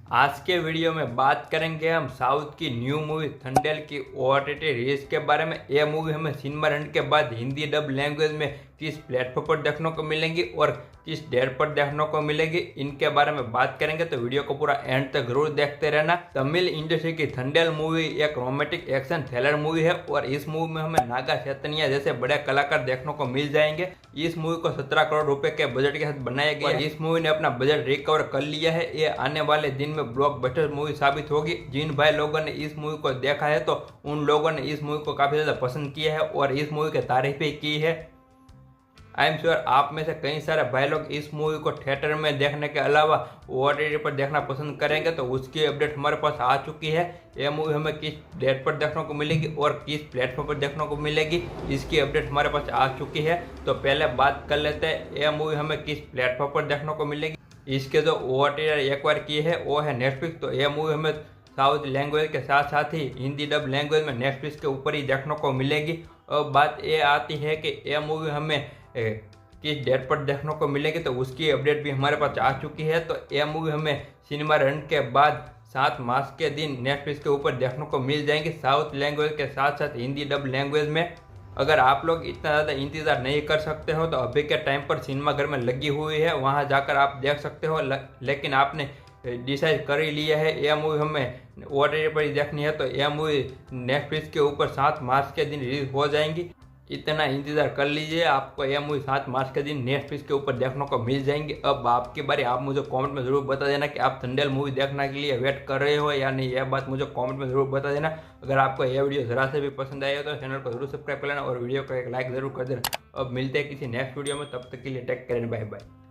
आज के वीडियो में बात करेंगे हम साउथ की न्यू मूवी थंडेल की ओटीटी रिलीज के बारे में। यह मूवी हमें सिनेमा रन के बाद हिंदी डब लैंग्वेज में किस प्लेटफॉर्म पर देखने को मिलेंगी और किस डेट पर देखने को मिलेगी, इनके बारे में बात करेंगे। तो वीडियो को पूरा एंड तक जरूर देखते रहना। तमिल इंडस्ट्री की थंडेल मूवी एक रोमांटिक एक्शन थ्रिलर मूवी है और इस मूवी में हमें नागा चैतन्य जैसे बड़े कलाकार देखने को मिल जाएंगे। इस मूवी को 17 करोड़ रुपए के बजट के साथ बनाया गया है। इस मूवी ने अपना बजट रिकवर कर लिया है। ये आने वाले दिन में ब्लॉकबस्टर मूवी साबित होगी। जिन भाई लोगों ने इस मूवी को देखा है तो उन लोगों ने इस मूवी को काफी ज्यादा पसंद किया है और इस मूवी की तारीफ भी की है। आई एम श्योर आप में से कई सारे भाई लोग इस मूवी को थिएटर में देखने के अलावा ओटीटी पर देखना पसंद करेंगे, तो उसकी अपडेट हमारे पास आ चुकी है। यह मूवी हमें किस डेट पर देखने को मिलेगी और किस प्लेटफॉर्म पर देखने को मिलेगी, इसकी अपडेट हमारे पास आ चुकी है। तो पहले बात कर लेते हैं यह मूवी हमें किस प्लेटफॉर्म पर देखने को मिलेगी। इसके जो ओटीटी एक्वायर किए है वो है नेटफ्लिक्स। तो यह मूवी हमें साउथ लैंग्वेज के साथ साथ ही हिंदी डब लैंग्वेज में नेटफ्लिक्स के ऊपर ही देखने को मिलेगी। अब बात ये आती है कि यह मूवी हमें किस डेट पर देखने को मिलेगी, तो उसकी अपडेट भी हमारे पास आ चुकी है। तो यह मूवी हमें सिनेमा रन के बाद 7 मार्च के दिन नेटफ्लिक्स के ऊपर देखने को मिल जाएंगी, साउथ लैंग्वेज के साथ साथ हिंदी डब लैंग्वेज में। अगर आप लोग इतना ज़्यादा इंतज़ार नहीं कर सकते हो तो अभी के टाइम पर सिनेमा घर में लगी हुई है, वहाँ जाकर आप देख सकते हो। लेकिन आपने डिसाइड कर ही लिया है यह मूवी हमें ओटीटी पर ही देखनी है, तो यह मूवी नेटफ्लिक्स के ऊपर 7 मार्च के दिन रिलीज हो जाएंगी। इतना इंतजार कर लीजिए, आपको यह मूवी 7 मार्च के दिन नेटफ्लिक्स के ऊपर देखने को मिल जाएंगी। अब आपकी बारी, आप मुझे कमेंट में जरूर बता देना कि आप थंडेल मूवी देखने के लिए वेट कर रहे हो या नहीं। यह बात मुझे कमेंट में जरूर बता देना। अगर आपको यह वीडियो जरा से भी पसंद आया तो चैनल को जरूर सब्सक्राइब कर लेना और वीडियो को एक लाइक जरूर कर देना। अब मिलते हैं किसी नेक्स्ट वीडियो में, तब तक के लिए टेक केयर, बाय बाय।